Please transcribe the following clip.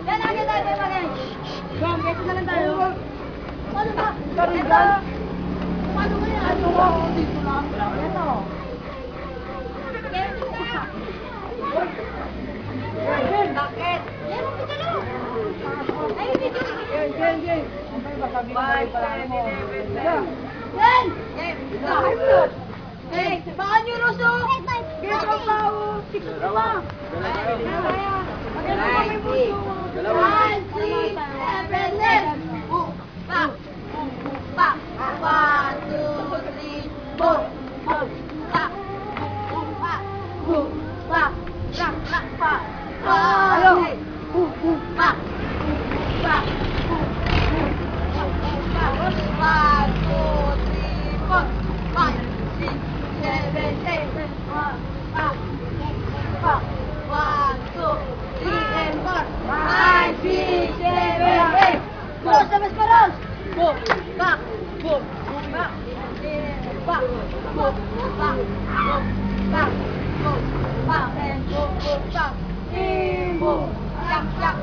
Yan, agad tayo, bagay. Gam, beses na lang tayo. Paano ba? Ito. Paano ba yan? Ito ba? Dito lang. Ito. Bakit? Yan, pagkalo. Ay, dito. Yan. Yan! Hey, baka nyo Rosso! Get up now! Six ka ba? One, six, seven, eight! Back! Back! 1, 2, 3, 4! Back! Back! Back! Back! Back! Hello! Back! Back! 1, 2, 3, 4, 5, 6, 7, 8, 1, 2, 3, and 4, 5, 6, 7, 8. Go, sabes paros! Go, back, go, back, back, go, back, go, back, go, back, and go, back, go, yak, yak,